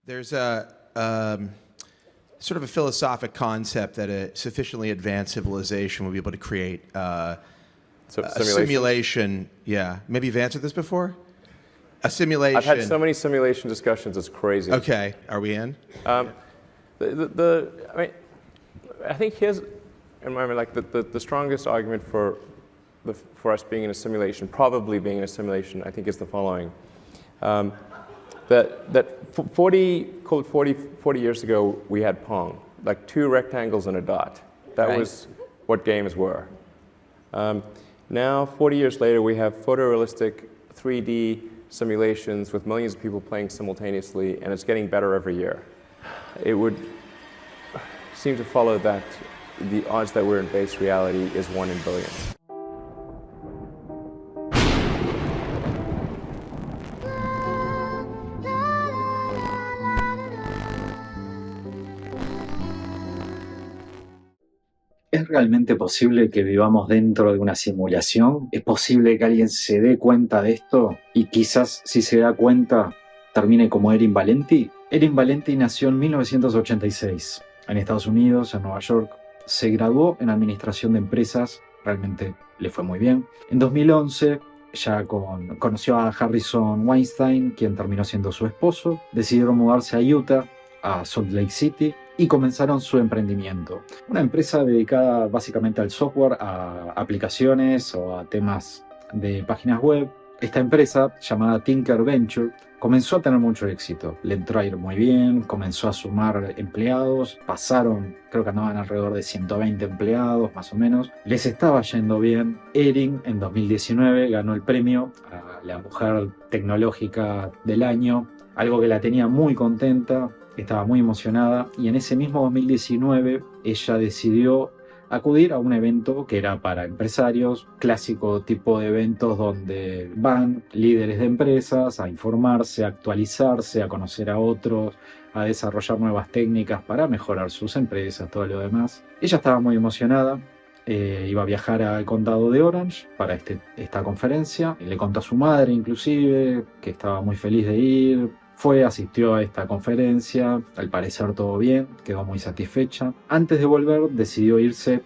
There's sort of a philosophic concept that a sufficiently advanced civilization will be able to create a simulation. Yeah, maybe you've answered this before. A simulation. I've had so many simulation discussions; it's crazy. Okay, are we in? I think here's, the strongest argument for us being in a simulation, probably being in a simulation, I think is the following. That 40 years ago, we had Pong, like two rectangles and a dot. That Right. was what games were. Now, 40 years later, we have photorealistic 3D simulations with millions of people playing simultaneously, and it's getting better every year. It would seem to follow that the odds that we're in base reality is 1 in billions. ¿Es realmente posible que vivamos dentro de una simulación? ¿Es posible que alguien se dé cuenta de esto y quizás si se da cuenta termine como Erin Valenti? Erin Valenti nació en 1986 en Estados Unidos, en Nueva York. Se graduó en Administración de Empresas, realmente le fue muy bien. En 2011 conoció a Harrison Weinstein, quien terminó siendo su esposo. Decidieron mudarse a Utah, a Salt Lake City, y comenzaron su emprendimiento. Una empresa dedicada básicamente al software, a aplicaciones o a temas de páginas web. Esta empresa, llamada Tinker Venture, comenzó a tener mucho éxito. Le entró a ir muy bien, comenzó a sumar empleados, creo que andaban alrededor de 120 empleados más o menos. Les estaba yendo bien. Erin en 2019 ganó el premio a la mujer tecnológica del año, algo que la tenía muy contenta. Estaba muy emocionada y en ese mismo 2019 ella decidió acudir a un evento que era para empresarios, clásico tipo de eventos donde van líderes de empresas a informarse, a actualizarse, a conocer a otros, a desarrollar nuevas técnicas para mejorar sus empresas, todo lo demás. Ella estaba muy emocionada. Iba a viajar al condado de Orange para esta conferencia. Le contó a su madre inclusive que estaba muy feliz de ir. Asistió a esta conferencia, al parecer todo bien, quedó muy satisfecha. Antes de volver decidió irse,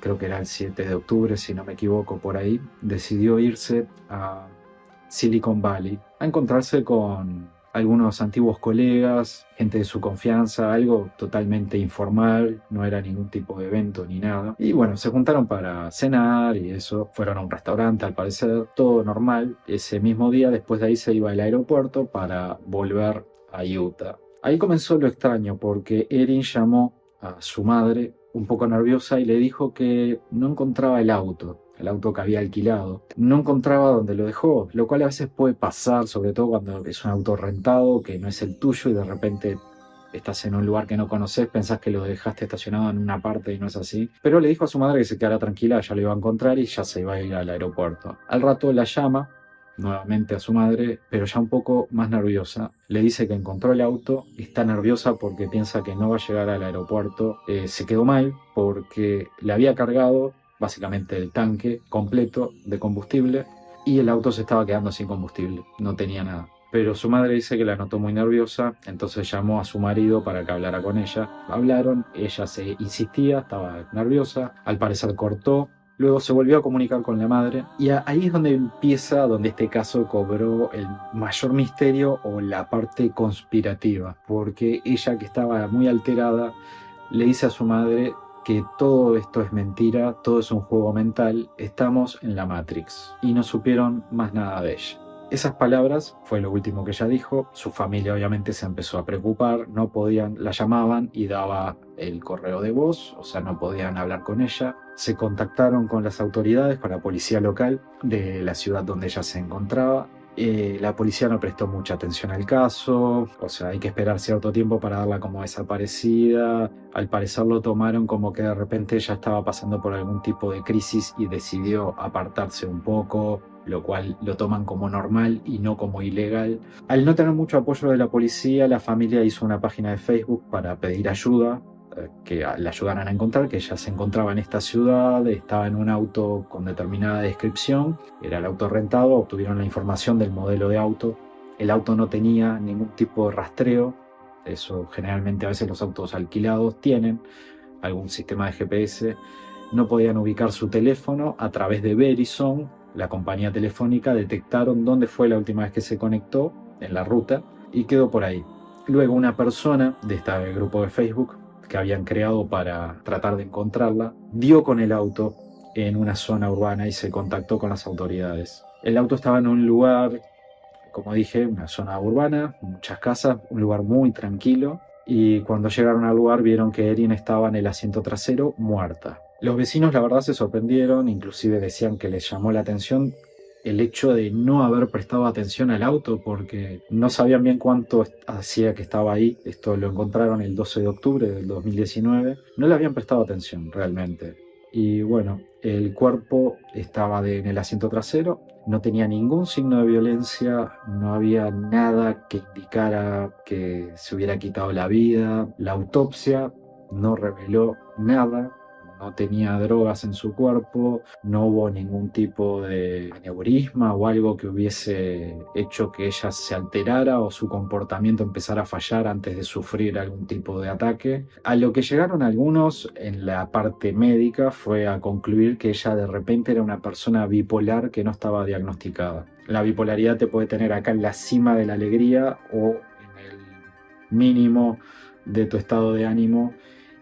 creo que era el 7 de octubre si no me equivoco por ahí, decidió irse a Silicon Valley a encontrarse con algunos antiguos colegas, gente de su confianza, algo totalmente informal, no era ningún tipo de evento ni nada. Y bueno, se juntaron para cenar y eso, fueron a un restaurante al parecer, todo normal. Ese mismo día, después de ahí se iba al aeropuerto para volver a Utah. Ahí comenzó lo extraño porque Erin llamó a su madre un poco nerviosa y le dijo que no encontraba el auto que había alquilado. No encontraba dónde lo dejó, lo cual a veces puede pasar, sobre todo cuando es un auto rentado, que no es el tuyo y de repente estás en un lugar que no conoces, pensás que lo dejaste estacionado en una parte y no es así. Pero le dijo a su madre que se quedara tranquila, ya lo iba a encontrar y ya se iba a ir al aeropuerto. Al rato la llama nuevamente a su madre, pero ya un poco más nerviosa. Le dice que encontró el auto, está nerviosa porque piensa que no va a llegar al aeropuerto. Se quedó mal porque le había cargado básicamente el tanque completo de combustible y el auto se estaba quedando sin combustible, no tenía nada. Pero su madre dice que la notó muy nerviosa, entonces llamó a su marido para que hablara con ella. Hablaron, ella se insistía, estaba nerviosa, al parecer cortó. Luego se volvió a comunicar con la madre y ahí es donde donde este caso cobró el mayor misterio o la parte conspirativa, porque ella, que estaba muy alterada, le dice a su madre que todo esto es mentira, todo es un juego mental, estamos en la Matrix, y no supieron más nada de ella. Esas palabras fue lo último que ella dijo. Su familia obviamente se empezó a preocupar, no podían, la llamaban y daba el correo de voz, o sea, no podían hablar con ella. Se contactaron con las autoridades, con la policía local de la ciudad donde ella se encontraba. La policía no prestó mucha atención al caso, o sea, hay que esperar cierto tiempo para darla como desaparecida. Al parecer lo tomaron como que de repente ella estaba pasando por algún tipo de crisis y decidió apartarse un poco, lo cual lo toman como normal y no como ilegal. Al no tener mucho apoyo de la policía, la familia hizo una página de Facebook para pedir ayuda, que la ayudaran a encontrar, que ella se encontraba en esta ciudad, estaba en un auto con determinada descripción, era el auto rentado, obtuvieron la información del modelo de auto. El auto no tenía ningún tipo de rastreo, Eso generalmente a veces los autos alquilados tienen algún sistema de GPS. No podían ubicar su teléfono. A través de Verizon, la compañía telefónica, detectaron dónde fue la última vez que se conectó en la ruta y quedó por ahí. Luego una persona de este grupo de Facebook que habían creado para tratar de encontrarla, dio con el auto en una zona urbana y se contactó con las autoridades. El auto estaba en un lugar, como dije, una zona urbana, muchas casas, un lugar muy tranquilo, y cuando llegaron al lugar vieron que Erin estaba en el asiento trasero muerta. Los vecinos la verdad se sorprendieron, inclusive decían que les llamó la atención el hecho de no haber prestado atención al auto porque no sabían bien cuánto hacía que estaba ahí. Esto lo encontraron el 12 de octubre del 2019. No le habían prestado atención realmente. Y bueno, el cuerpo estaba en el asiento trasero, no tenía ningún signo de violencia, no había nada que indicara que se hubiera quitado la vida. La autopsia no reveló nada. No tenía drogas en su cuerpo, no hubo ningún tipo de aneurisma o algo que hubiese hecho que ella se alterara o su comportamiento empezara a fallar antes de sufrir algún tipo de ataque. A lo que llegaron algunos en la parte médica fue a concluir que ella de repente era una persona bipolar que no estaba diagnosticada. La bipolaridad te puede tener acá en la cima de la alegría o en el mínimo de tu estado de ánimo,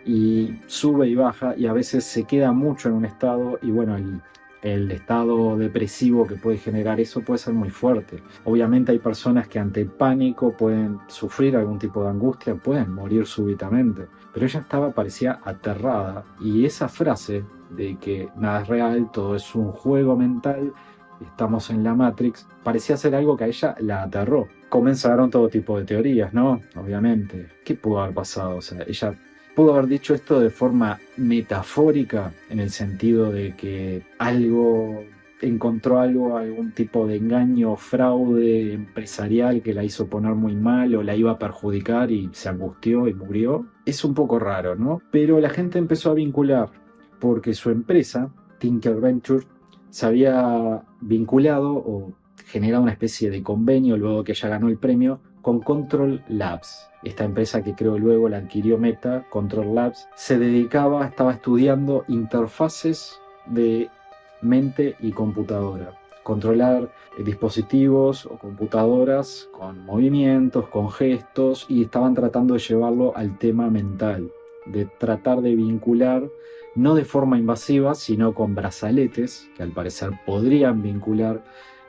y sube y baja y a veces se queda mucho en un estado y bueno, el estado depresivo que puede generar eso puede ser muy fuerte. Obviamente hay personas que ante el pánico pueden sufrir algún tipo de angustia, pueden morir súbitamente, pero ella parecía aterrada, y esa frase de que nada es real, todo es un juego mental, estamos en la Matrix, parecía ser algo que a ella la aterró. Comenzaron todo tipo de teorías, ¿no? Obviamente. ¿Qué pudo haber pasado? O sea, ella pudo haber dicho esto de forma metafórica, en el sentido de que encontró algún tipo de engaño o fraude empresarial que la hizo poner muy mal o la iba a perjudicar y se angustió y murió. Es un poco raro, ¿no? Pero la gente empezó a vincular, porque su empresa, Tinker Venture, se había vinculado o generado una especie de convenio luego que ella ganó el premio con Control Labs. Esta empresa que creó luego, la adquirió Meta. Control Labs estaba estudiando interfaces de mente y computadora. Controlar dispositivos o computadoras con movimientos, con gestos, y estaban tratando de llevarlo al tema mental, de tratar de vincular, no de forma invasiva, sino con brazaletes, que al parecer podrían vincular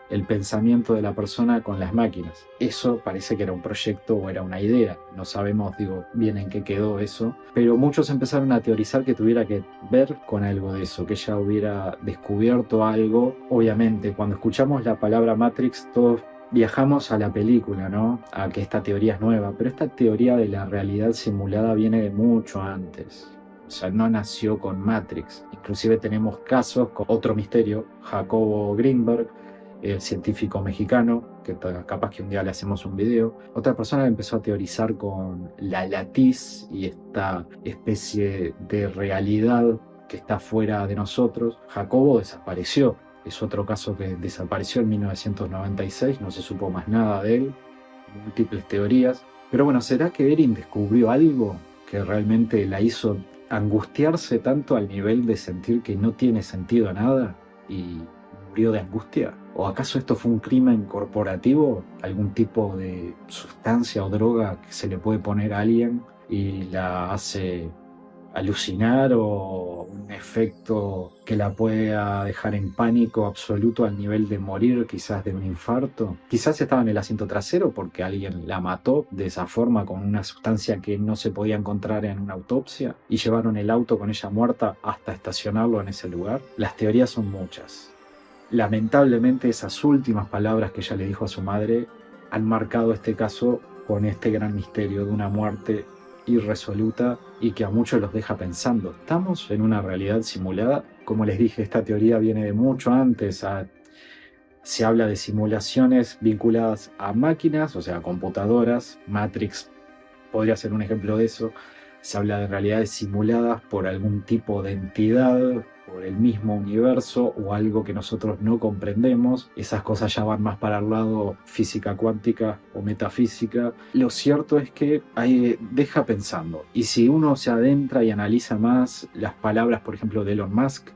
el pensamiento de la persona con las máquinas. Eso parece que era un proyecto o era una idea. No sabemos, bien en qué quedó eso, pero muchos empezaron a teorizar que tuviera que ver con algo de eso, que ella hubiera descubierto algo. Obviamente, cuando escuchamos la palabra Matrix, todos viajamos a la película, ¿no? A que esta teoría es nueva, pero esta teoría de la realidad simulada viene de mucho antes. O sea, no nació con Matrix. Inclusive tenemos casos con otro misterio, Jacobo Greenberg, el científico mexicano, que capaz que un día le hacemos un video. Otra persona que empezó a teorizar con la latiz y esta especie de realidad que está fuera de nosotros. Jacobo desapareció. Es otro caso que desapareció en 1996, no se supo más nada de él. Múltiples teorías. Pero bueno, ¿será que Erin descubrió algo que realmente la hizo angustiarse tanto al nivel de sentir que no tiene sentido nada y murió de angustia? ¿O acaso esto fue un crimen corporativo? ¿Algún tipo de sustancia o droga que se le puede poner a alguien y la hace alucinar, o un efecto que la pueda dejar en pánico absoluto al nivel de morir, quizás de un infarto? Quizás estaba en el asiento trasero porque alguien la mató de esa forma con una sustancia que no se podía encontrar en una autopsia y llevaron el auto con ella muerta hasta estacionarlo en ese lugar. Las teorías son muchas. Lamentablemente, esas últimas palabras que ella le dijo a su madre han marcado este caso con este gran misterio de una muerte irresoluta y que a muchos los deja pensando. ¿Estamos en una realidad simulada? Como les dije, esta teoría viene de mucho antes. Se habla de simulaciones vinculadas a máquinas, o sea, a computadoras. Matrix podría ser un ejemplo de eso. se habla de realidades simuladas por algún tipo de entidad, por el mismo universo o algo que nosotros no comprendemos. Esas cosas ya van más para el lado física cuántica o metafísica. Lo cierto es que deja pensando. Y si uno se adentra y analiza más las palabras, por ejemplo, de Elon Musk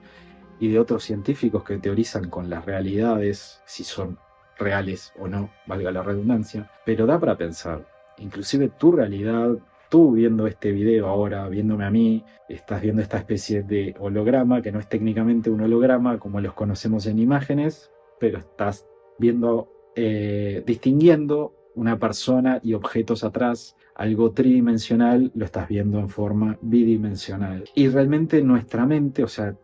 y de otros científicos que teorizan con las realidades, si son reales o no, valga la redundancia, pero da para pensar. Inclusive tu realidad, tú viendo este video ahora, viéndome a mí, estás viendo esta especie de holograma, que no es técnicamente un holograma como los conocemos en imágenes, pero estás viendo, distinguiendo una persona y objetos atrás, algo tridimensional, lo estás viendo en forma bidimensional. Y realmente nuestra mente, o sea,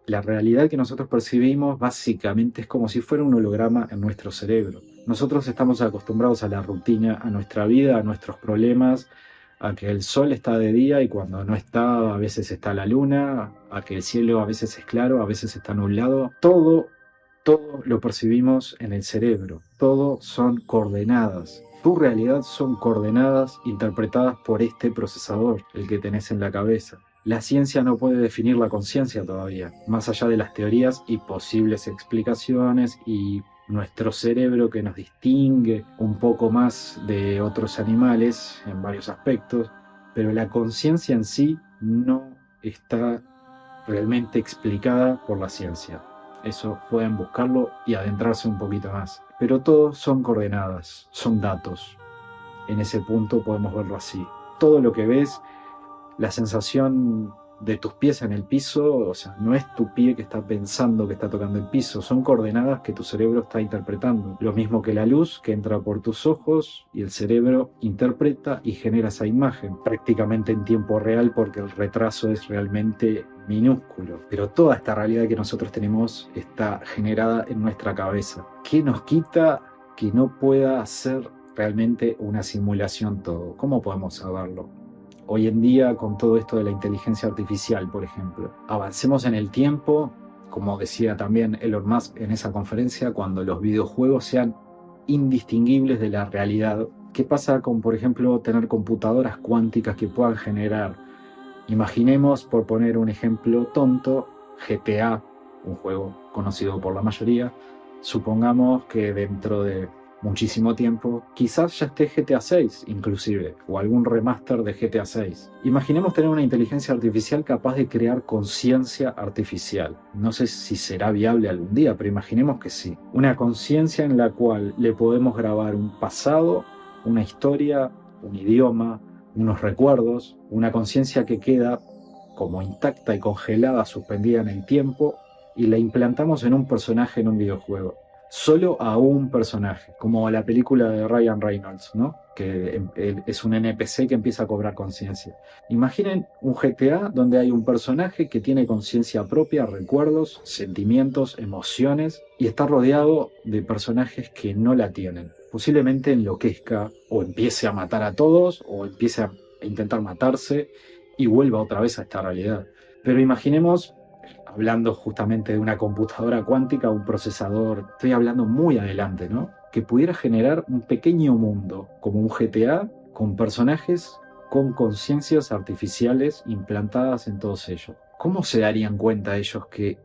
la realidad que nosotros percibimos básicamente es como si fuera un holograma en nuestro cerebro. Nosotros estamos acostumbrados a la rutina, a nuestra vida, a nuestros problemas, a que el sol está de día y cuando no está a veces está la luna, a que el cielo a veces es claro, a veces está nublado. Todo lo percibimos en el cerebro. Todo son coordenadas. Tu realidad son coordenadas interpretadas por este procesador, el que tenés en la cabeza. La ciencia no puede definir la conciencia todavía, más allá de las teorías y posibles explicaciones y nuestro cerebro que nos distingue un poco más de otros animales en varios aspectos, pero la conciencia en sí no está realmente explicada por la ciencia. Eso pueden buscarlo y adentrarse un poquito más. Pero todos son coordenadas, son datos. En ese punto podemos verlo así. Todo lo que ves, la sensación de tus pies en el piso, o sea, no es tu pie que está pensando que está tocando el piso, son coordenadas que tu cerebro está interpretando. Lo mismo que la luz que entra por tus ojos y el cerebro interpreta y genera esa imagen, prácticamente en tiempo real porque el retraso es realmente minúsculo. Pero toda esta realidad que nosotros tenemos está generada en nuestra cabeza. ¿Qué nos quita que no pueda ser realmente una simulación todo? ¿Cómo podemos saberlo? Hoy en día, con todo esto de la inteligencia artificial, por ejemplo, avancemos en el tiempo, como decía también Elon Musk en esa conferencia, cuando los videojuegos sean indistinguibles de la realidad. ¿Qué pasa con, por ejemplo, tener computadoras cuánticas que puedan generar? Imaginemos, por poner un ejemplo tonto, GTA, un juego conocido por la mayoría. Supongamos que dentro de muchísimo tiempo, quizás ya esté GTA 6 inclusive, o algún remaster de GTA 6. Imaginemos tener una inteligencia artificial capaz de crear conciencia artificial. No sé si será viable algún día, pero imaginemos que sí. Una conciencia en la cual le podemos grabar un pasado, una historia, un idioma, unos recuerdos, una conciencia que queda como intacta y congelada, suspendida en el tiempo, y la implantamos en un personaje en un videojuego. Solo a un personaje, como la película de Ryan Reynolds, ¿no? Que es un NPC que empieza a cobrar conciencia. Imaginen un GTA donde hay un personaje que tiene conciencia propia, recuerdos, sentimientos, emociones, y está rodeado de personajes que no la tienen. Posiblemente enloquezca o empiece a matar a todos o empiece a intentar matarse y vuelva otra vez a esta realidad. Pero imaginemos, hablando justamente de una computadora cuántica, un procesador, estoy hablando muy adelante, ¿no? Que pudiera generar un pequeño mundo, como un GTA, con personajes con conciencias artificiales implantadas en todos ellos. ¿Cómo se darían cuenta ellos que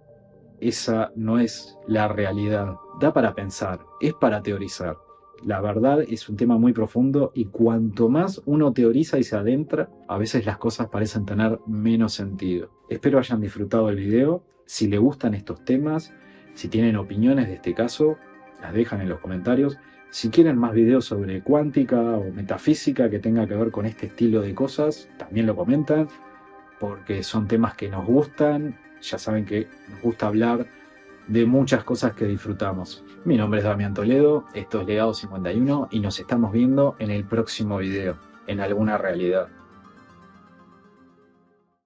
esa no es la realidad? Da para pensar, es para teorizar. La verdad es un tema muy profundo y cuanto más uno teoriza y se adentra, a veces las cosas parecen tener menos sentido. Espero hayan disfrutado el video. Si les gustan estos temas, si tienen opiniones de este caso, las dejan en los comentarios. Si quieren más videos sobre cuántica o metafísica que tenga que ver con este estilo de cosas, también lo comentan, porque son temas que nos gustan. Ya saben que nos gusta hablar de muchas cosas que disfrutamos. Mi nombre es Damián Toledo, esto es Legado 51 y nos estamos viendo en el próximo video, en alguna realidad.